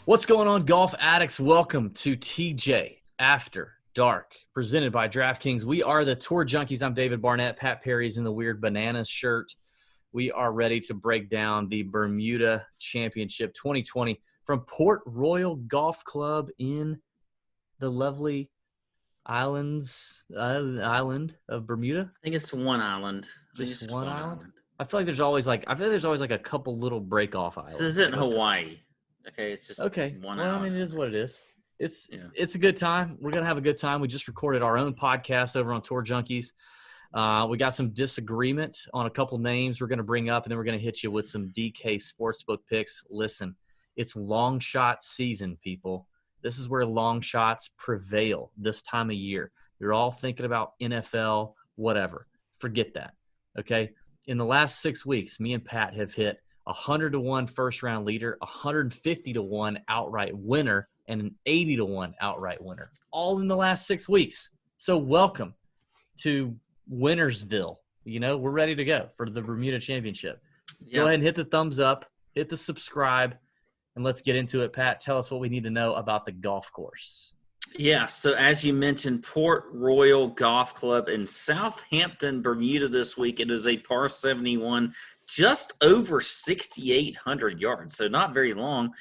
What's going on, golf addicts? Welcome to TJ After Dark, presented by DraftKings. We are the Tour Junkies. I'm David Barnett. Pat Perry's in the weird bananas shirt. We are ready to break down the Bermuda Championship 2020 from Port Royal Golf Club in the lovely island of Bermuda. I think it's one island. Just one island. I feel like there's always like a couple little break off islands. This isn't Hawaii. Okay, it's just one island. I mean, it is what it is. It's a good time. We're gonna have a good time. We just recorded our own podcast over on Tour Junkies. We got some disagreement on a couple names we're gonna bring up, and then we're gonna hit you with some DK Sportsbook picks. Listen, it's long shot season, people. This is where long shots prevail this time of year. You're all thinking about NFL, whatever. Forget that. Okay. In the last 6 weeks, me and Pat have hit 100-1 first-round leader, 150-1 outright winner, and an 80-1 outright winner, all in the last 6 weeks. So welcome to Winnersville. You know, we're ready to go for the Bermuda Championship. Go ahead and hit the thumbs up, hit the subscribe, and let's get into it. Pat, tell us what we need to know about the golf course. Yeah, so as you mentioned, Port Royal Golf Club in Southampton, Bermuda this week. It is a par 71, just over 6,800 yards, so not very long.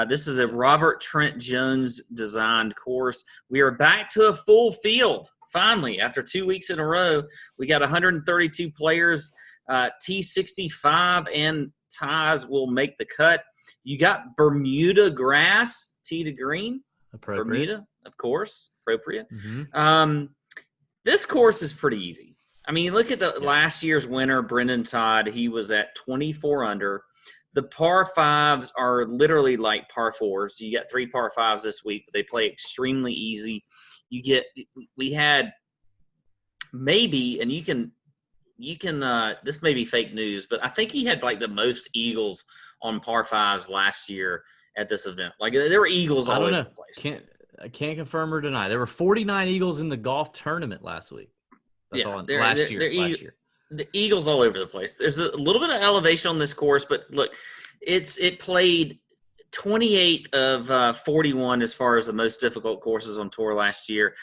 This is a Robert Trent Jones designed course. We are back to a full field, finally, after 2 weeks in a row. We got 132 players. T65 and ties will make the cut. You got Bermuda grass, tee to green. Appropriate. Bermuda, of course, appropriate. Mm-hmm. This course is pretty easy. I mean, look at the last year's winner, Brendan Todd. He was at 24 under. The par fives are literally like par fours. You got 3 par fives this week, but they play extremely easy. We had maybe, and you can. This may be fake news, but I think he had like the most eagles on par fives last year at this event. Like there were eagles all over the place. I can't confirm or deny. There were 49 eagles in the golf tournament last week. Last year. The eagles all over the place. There's a little bit of elevation on this course, but look, it played 28 of 41 as far as the most difficult courses on tour last year.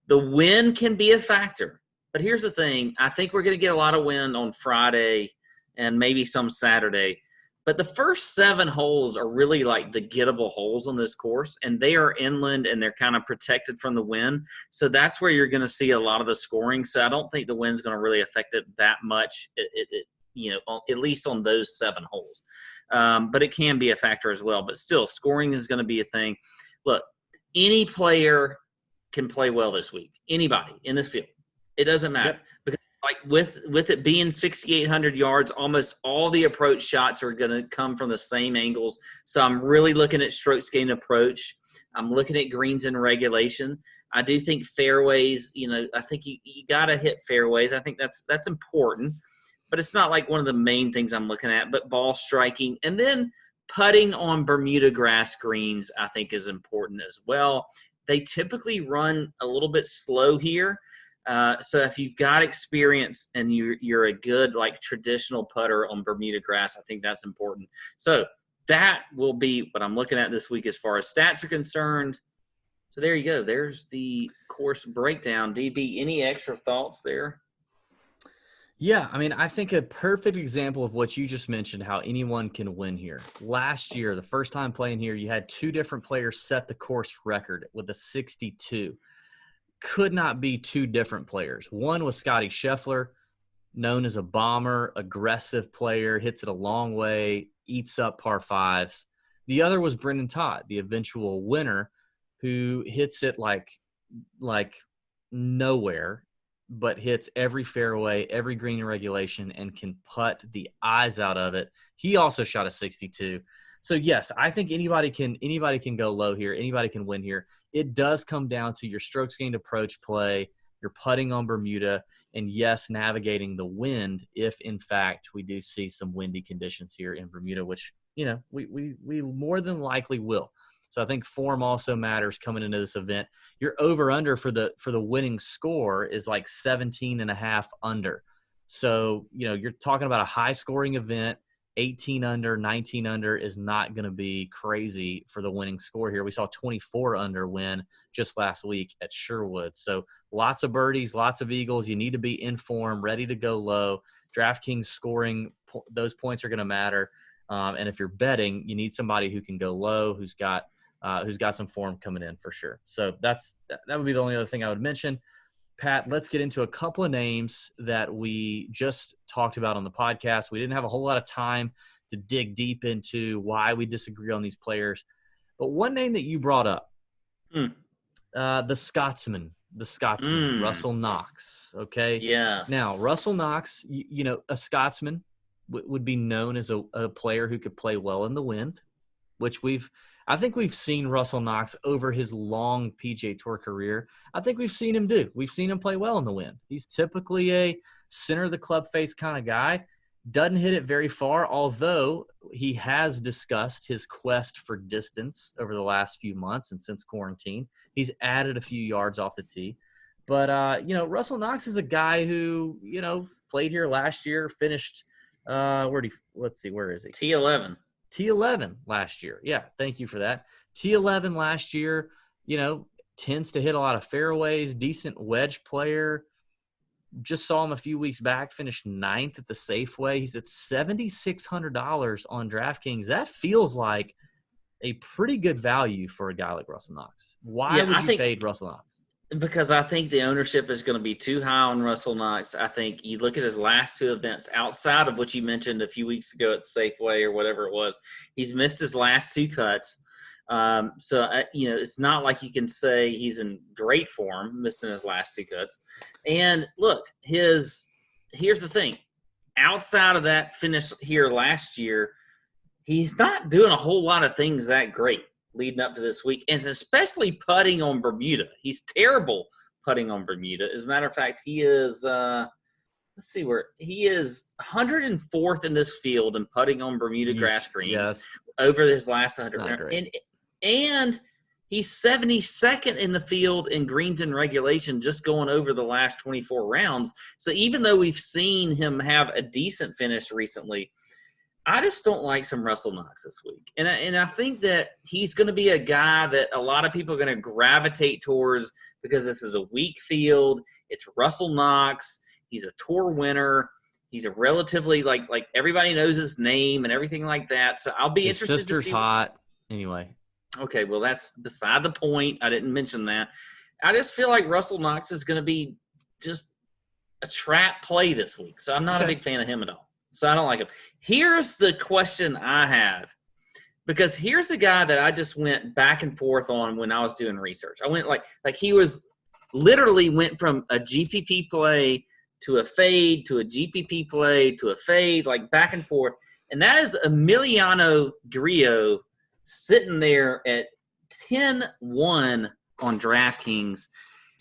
The wind can be a factor, but here's the thing. I think we're going to get a lot of wind on Friday and maybe some Saturday. But the first 7 holes are really like the gettable holes on this course, and they are inland and they're kind of protected from the wind. So that's where you're going to see a lot of the scoring. So I don't think the wind's going to really affect it that much, at least on those 7 holes. But it can be a factor as well. But still, scoring is going to be a thing. Look, any player can play well this week. Anybody in this field. It doesn't matter. Yep. Because like with it being 6,800 yards, almost all the approach shots are going to come from the same angles. So I'm really looking at strokes gained approach. I'm looking at greens in regulation. I do think fairways, I think you got to hit fairways. I think that's important, but it's not like one of the main things I'm looking at. But ball striking and then putting on Bermuda grass greens, I think is important as well. They typically run a little bit slow here. So if you've got experience and you're a good like traditional putter on Bermuda grass, I think that's important. So that will be what I'm looking at this week as far as stats are concerned. So there you go. There's the course breakdown. DB, any extra thoughts there? Yeah, I mean, I think a perfect example of what you just mentioned, how anyone can win here. Last year, the first time playing here, you had 2 different players set the course record with a 62. Could not be 2 different players. One was Scotty Scheffler, known as a bomber, aggressive player, hits it a long way, eats up par fives. The other was Brendan Todd, the eventual winner, who hits it like nowhere, but hits every fairway, every green in regulation, and can putt the eyes out of it. He also shot a 62. So, yes, I think anybody can go low here. Anybody can win here. It does come down to your strokes gained approach play, your putting on Bermuda, and, yes, navigating the wind if, in fact, we do see some windy conditions here in Bermuda, which, we more than likely will. So I think form also matters coming into this event. Your over-under for the winning score is like 17.5 under. So, you're talking about a high-scoring event. 18 under, 19 under is not going to be crazy for the winning score here. We saw 24 under win just last week at Sherwood. So lots of birdies, lots of eagles. You need to be in form, ready to go low. DraftKings scoring, those points are going to matter. And if you're betting, you need somebody who can go low, who's got some form coming in for sure. So that would be the only other thing I would mention. Pat, let's get into a couple of names that we just talked about on the podcast. We didn't have a whole lot of time to dig deep into why we disagree on these players. But one name that you brought up, the Scotsman, Russell Knox. Okay. Yes. Now, Russell Knox, a Scotsman would be known as a player who could play well in the wind, which I think we've seen Russell Knox over his long PGA Tour career. I think we've seen him do. We've seen him play well in the wind. He's typically a center of the club face kind of guy. Doesn't hit it very far, although he has discussed his quest for distance over the last few months and since quarantine. He's added a few yards off the tee. But, Russell Knox is a guy who, played here last year, finished where is he? T11. T11 last year. Yeah, thank you for that. T11 last year, tends to hit a lot of fairways, decent wedge player. Just saw him a few weeks back, finished 9th at the Safeway. He's at $7,600 on DraftKings. That feels like a pretty good value for a guy like Russell Knox. Why would you fade Russell Knox? Because I think the ownership is going to be too high on Russell Knox. I think you look at his last two events outside of what you mentioned a few weeks ago at the Safeway or whatever it was. He's missed his last two cuts. It's not like you can say he's in great form, missing his last two cuts. And look, here's the thing. Outside of that finish here last year, he's not doing a whole lot of things that great leading up to this week, and especially putting on Bermuda. He's terrible putting on Bermuda. As a matter of fact, he is he is 104th in this field in putting on Bermuda grass greens over his last 100. And he's 72nd in the field in greens in regulation, just going over the last 24 rounds. So even though we've seen him have a decent finish recently, I just don't like some Russell Knox this week. And I think that he's going to be a guy that a lot of people are going to gravitate towards because this is a weak field. It's Russell Knox. He's a tour winner. He's a relatively, like everybody knows his name and everything like that. So I'll be interested to see. His sister's hot. Anyway. Okay, well, that's beside the point. I didn't mention that. I just feel like Russell Knox is going to be just a trap play this week. So I'm not a big fan of him at all. So I don't like him. Here's the question I have, because here's a guy that I just went back and forth on when I was doing research. I went like he was literally went from a GPP play to a fade to a GPP play to a fade, like back and forth. And that is Emiliano Grillo sitting there at 10-1 on DraftKings.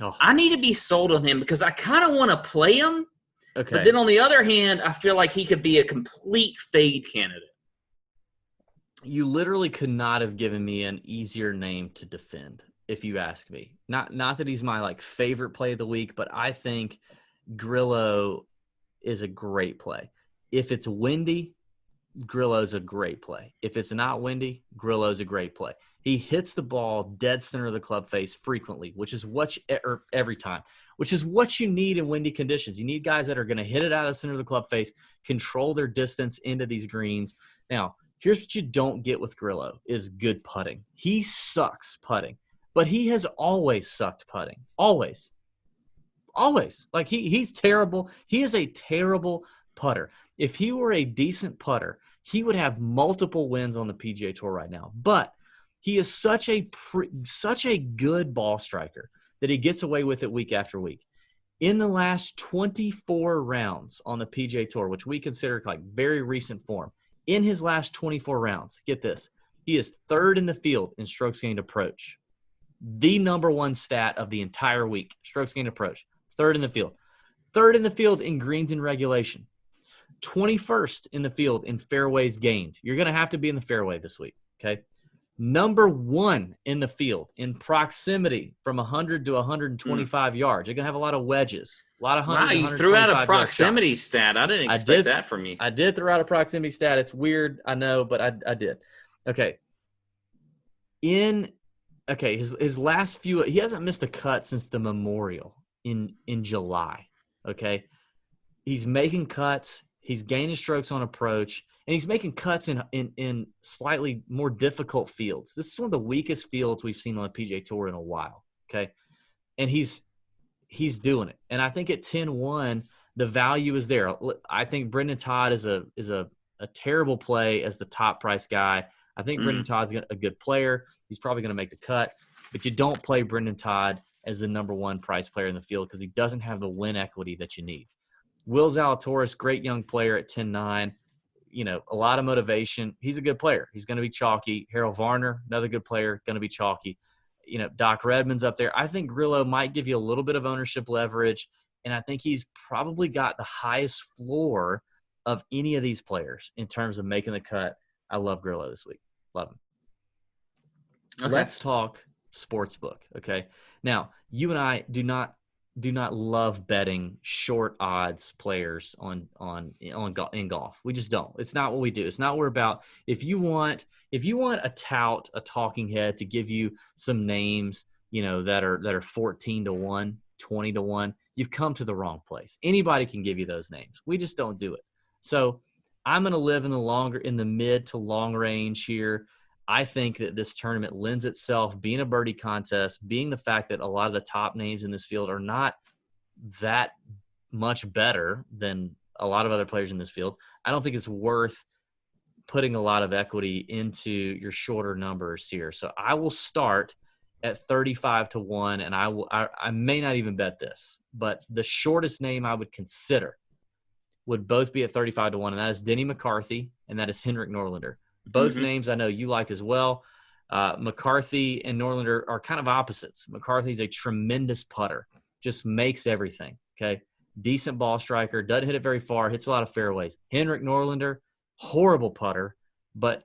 Oh. I need to be sold on him because I kind of want to play him. Okay. But then on the other hand, I feel like he could be a complete fade candidate. You literally could not have given me an easier name to defend, if you ask me. Not that he's my favorite play of the week, but I think Grillo is a great play. If it's windy, Grillo's a great play. If it's not windy, Grillo's a great play. He hits the ball dead center of the club face frequently, which is every time, which is what you need in windy conditions. You need guys that are going to hit it out of the center of the club face, control their distance into these greens. Now, here's what you don't get with Grillo is good putting. He sucks putting, but he has always sucked putting. Always. He's terrible. He is a terrible putter. If he were a decent putter, he would have multiple wins on the PGA Tour right now. But he is such a good ball striker that he gets away with it week after week. In the last 24 rounds on the PGA Tour, which we consider very recent form, in his last 24 rounds, get this, he is third in the field in strokes gained approach. The number one stat of the entire week, strokes gained approach. Third in the field. Third in the field in greens in regulation. 21st in the field in fairways gained. You're going to have to be in the fairway this week, okay? Number 1 in the field in proximity from 100 to 125 yards. You're going to have a lot of wedges, a lot of 100 wow, to you threw out a 125 proximity stat. I didn't expect that from you. I did throw out a proximity stat. It's weird, I know, but I did. Okay. His last few, he hasn't missed a cut since the Memorial in July. Okay. He's making cuts. He's gaining strokes on approach, and he's making cuts in slightly more difficult fields. This is one of the weakest fields we've seen on the PGA Tour in a while, okay? And he's doing it. And I think at 10-1, the value is there. I think Brendan Todd is a terrible play as the top price guy. I think Brendan Todd's a good player. He's probably going to make the cut, but you don't play Brendan Todd as the number 1 price player in the field because he doesn't have the win equity that you need. Will Zalatoris, great young player at 10-9. A lot of motivation. He's a good player. He's going to be chalky. Harold Varner, another good player, going to be chalky. Doc Redman's up there. I think Grillo might give you a little bit of ownership leverage, and I think he's probably got the highest floor of any of these players in terms of making the cut. I love Grillo this week. Love him. Okay. Let's talk sportsbook, okay? Now, you and I do not love betting short odds players in golf. We just don't. It's not what we do. It's not what we're about. If you want a tout, a talking head to give you some names, that are 14-1, 20-1, you've come to the wrong place. Anybody can give you those names. We just don't do it. So I'm going to live in the mid to long range here. I think that this tournament lends itself, being a birdie contest, being the fact that a lot of the top names in this field are not that much better than a lot of other players in this field. I don't think it's worth putting a lot of equity into your shorter numbers here. So I will start at 35-1, and I may not even bet this, but the shortest name I would consider would both be at 35-1, and that is Denny McCarthy, and that is Henrik Norlander. Both names I know you like as well. McCarthy and Norlander are kind of opposites. McCarthy's a tremendous putter, just makes everything, okay? Decent ball striker, doesn't hit it very far, hits a lot of fairways. Henrik Norlander, horrible putter, but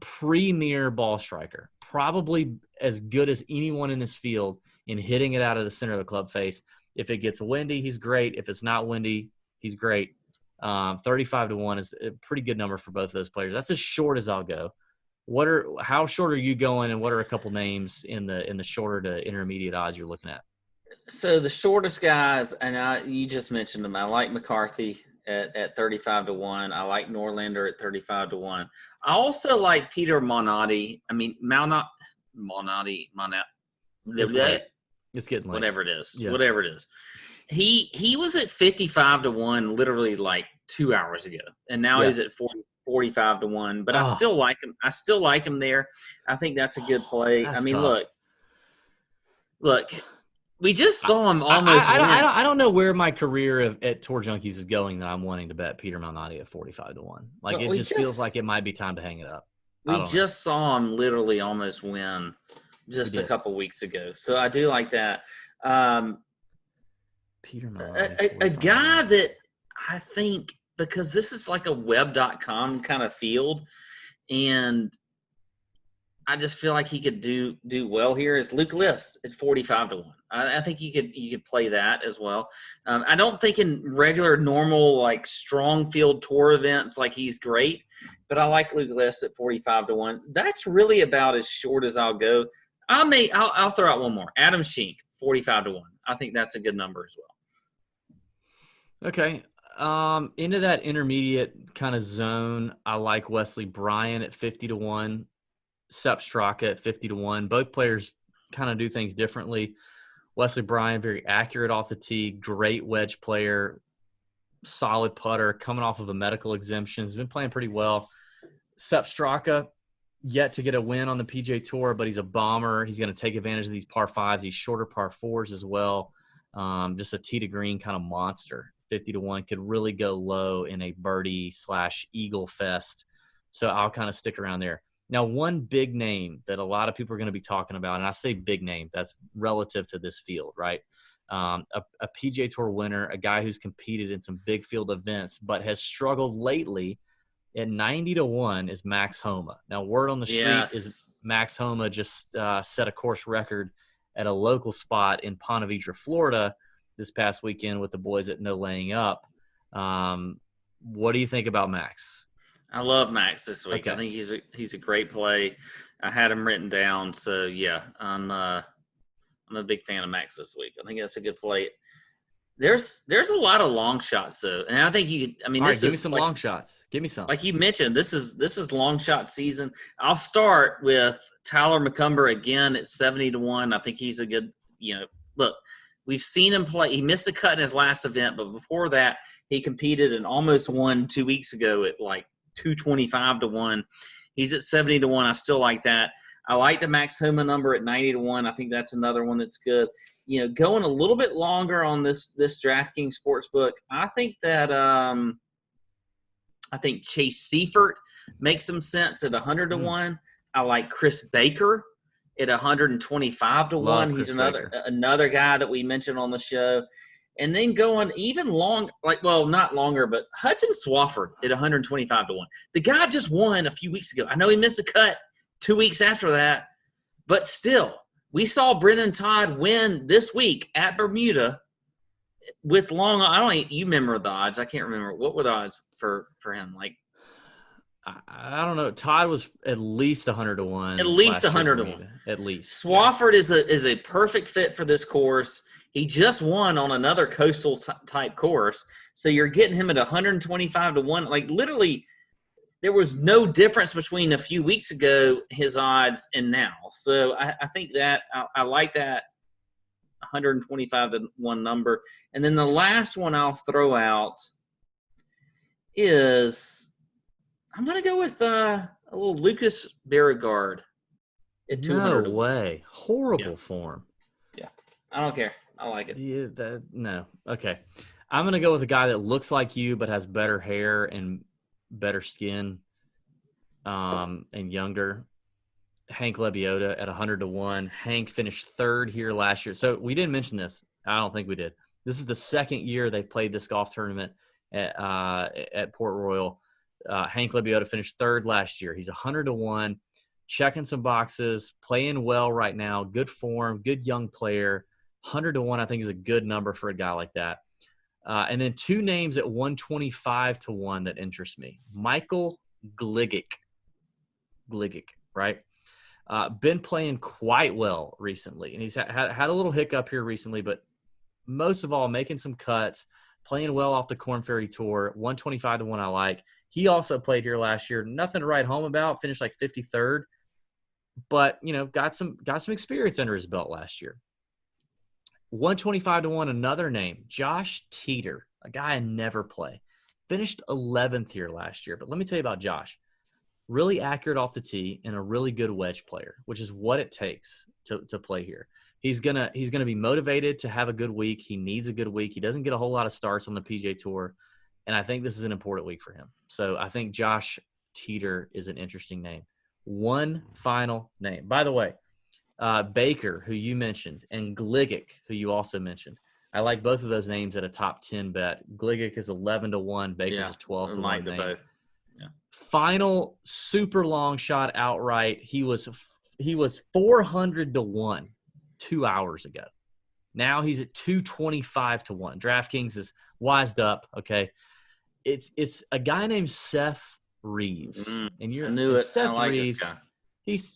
premier ball striker. Probably as good as anyone in this field in hitting it out of the center of the club face. If it gets windy, he's great. If it's not windy, he's great. 35-1 is a pretty good number for both of those players. That's as short as I'll go. How short are you going, and what are a couple names in the shorter to intermediate odds you're looking at? So the shortest guys, and you just mentioned them. I like McCarthy at 35-1. I like Norlander at 35-1. I also like Peter Malnati. It's getting late. Whatever it is. Yeah. Whatever it is. He was at 55-1 literally like 2 hours ago, and now he's at 45-1. But I still like him. I still like him there. I think that's a good play. That's tough. Look. We just saw him almost. I don't know where my career at Tour Junkies is going that I'm wanting to bet Peter Malnati at 45-1. Like, it just feels like it might be time to hang it up. We just saw him literally almost win just a couple weeks ago, so I do like that. Peter Malnati, a guy that I think, because this is like a web.com kind of field, and I just feel like he could do well here, is Luke List at 45-1. I think you could play that as well. I don't think in regular, normal, like strong field tour events, like he's great, but I like Luke List at 45-1. That's really about as short as I'll go. I'll throw out one more. Adam Schenk, 45-1. I think that's a good number as well. Okay. Into that intermediate kind of zone, I like Wesley Bryan at 50-1. Sepp Straka at 50-1. Both players kind of do things differently. Wesley Bryan, very accurate off the tee, great wedge player, solid putter, coming off of a medical exemption. He's been playing pretty well. Sepp Straka, yet to get a win on the PGA Tour, but he's a bomber. He's going to take advantage of these par fives. He's shorter par fours as well. Just a tee to green kind of monster. 50-1 could really go low in a birdie/eagle fest. So I'll kind of stick around there. Now, one big name that a lot of people are going to be talking about, and I say big name, that's relative to this field, right? A PGA Tour winner, a guy who's competed in some big field events, but has struggled lately At 90-1 is Max Homa. Now, word on the street is Max Homa just set a course record at a local spot in Ponte Vedra, Florida this past weekend with the boys at No Laying Up. What do you think about Max? I love Max this week. Okay. I think he's a great play. I had him written down, so yeah, I'm a big fan of Max this week. I think that's a good play. There's a lot of long shots though, and I think you. I mean, all right, give me some long shots. Give me some. Like you mentioned, this is long shot season. I'll start with Tyler Mccumber again at 70-1. I think he's a good. Look, we've seen him play. He missed a cut in his last event, but before that, he competed and almost won 2 weeks ago at like 225-1. He's at 70-1. I still like that. I like the Max Homa number at 90-1. I think that's another one that's good. Going a little bit longer on this DraftKings Sportsbook, I think that I think Chase Seifert makes some sense at 100-1. I like Chris Baker at 125-1. He's another guy that we mentioned on the show. And then going even long, not longer, but Hudson Swafford at 125-1. The guy just won a few weeks ago. I know he missed a cut 2 weeks after that, but still, we saw Brennan Todd win this week at Bermuda with long. You remember the odds? I can't remember. What were the odds for him? Like, I don't know. Todd was at least 100-1. At least 100-1. At least. Swafford is a perfect fit for this course. He just won on another coastal type course, so you're getting him at 125-1. Like literally, there was no difference between a few weeks ago his odds and now. So I think that I like that 125-1 number. And then the last one I'll throw out is I'm going to go with a little Lucas Beauregard at 200. No way. Horrible form. Yeah. I don't care. I like it. Yeah, no. Okay. I'm going to go with a guy that looks like you but has better hair and better skin and younger. Hank Lebiota at 100-1. Hank finished third here last year. So we didn't mention this. I don't think we did. This is the second year they've played this golf tournament at Port Royal. Hank Lebiota finished third last year. He's 100-1, checking some boxes, playing well right now, good form, good young player. 100-1 I think is a good number for a guy like that. And then two names at 125-1 that interest me. Michael Gligic, right? Been playing quite well recently. And he's had a little hiccup here recently, but most of all, making some cuts, playing well off the Korn Ferry Tour. 125-1 I like. He also played here last year. Nothing to write home about. Finished like 53rd. But, got some experience under his belt last year. 125-1, another name, Josh Teeter, a guy I never play. Finished 11th here last year. But let me tell you about Josh. Really accurate off the tee and a really good wedge player, which is what it takes to play here. He's gonna be motivated to have a good week. He needs a good week. He doesn't get a whole lot of starts on the PGA Tour, and I think this is an important week for him. So I think Josh Teeter is an interesting name. One final name. By the way, Baker, who you mentioned, and Gligic, who you also mentioned. I like both of those names at a top 10 bet. Gligic is 11-1. Baker's 12-1 name. Both. Yeah. Final super long shot outright. He was 400-1 2 hours ago. Now he's at 225-1. DraftKings is wised up. Okay, it's a guy named Seth Reeves, and I knew it. Seth I like Reeves. This guy.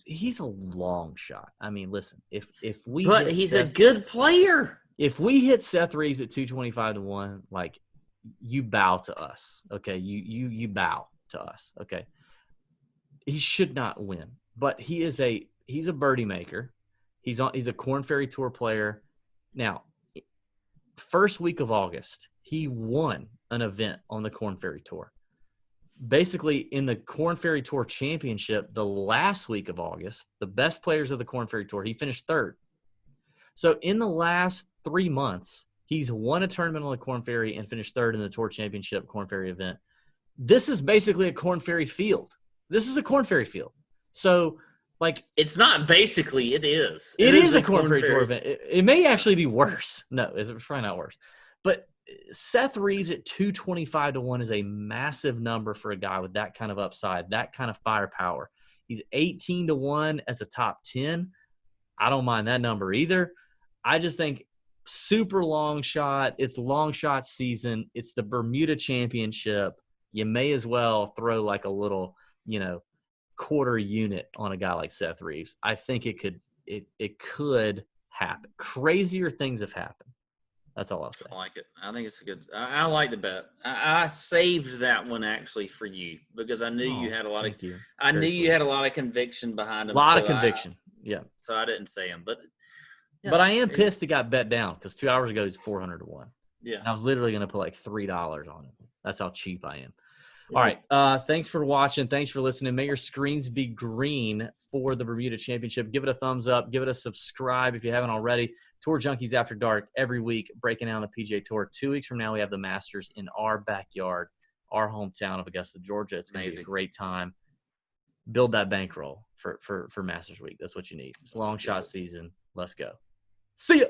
He's a long shot. I mean, listen, if we he's a good player. If we hit Seth Reeves at 225-1, like you bow to us, okay? You bow to us, okay? He should not win, but he's a birdie maker. He's a Korn Ferry Tour player. Now, first week of August, he won an event on the Korn Ferry Tour. Basically, in the Korn Ferry Tour Championship, the last week of August, the best players of the Korn Ferry Tour, he finished third. So in the last 3 months, he's won a tournament on the Korn Ferry and finished third in the Tour Championship Korn Ferry event. This is basically a Korn Ferry field. This is a Korn Ferry field. So, like, it's not basically, it is. It is a Korn Ferry Tour event. It may actually be worse. No, it's probably not worse. But Seth Reeves at 225-1 is a massive number for a guy with that kind of upside, that kind of firepower. He's 18-1 as a top 10. I don't mind that number either. I just think super long shot. It's long shot season. It's the Bermuda Championship. You may as well throw like a little, quarter unit on a guy like Seth Reeves. I think it could happen. Crazier things have happened. That's all I'll say. I like it. I think it's a good. I like the bet. I saved that one actually for you because I knew you had a lot of. I knew you had a lot of conviction behind him. A lot of conviction. Yeah. So I didn't say him, but. Yeah, but I am pissed it got bet down because 2 hours ago it was 400-1. Yeah. And I was literally going to put like $3 on it. That's how cheap I am. Yeah. All right. Thanks for watching. Thanks for listening. May your screens be green for the Bermuda Championship. Give it a thumbs up. Give it a subscribe if you haven't already. Tour Junkies After Dark every week, breaking down the PGA Tour. 2 weeks from now, we have the Masters in our backyard, our hometown of Augusta, Georgia. It's going to be a great time. Build that bankroll for Masters Week. That's what you need. It's a long shot season. Let's go. See ya.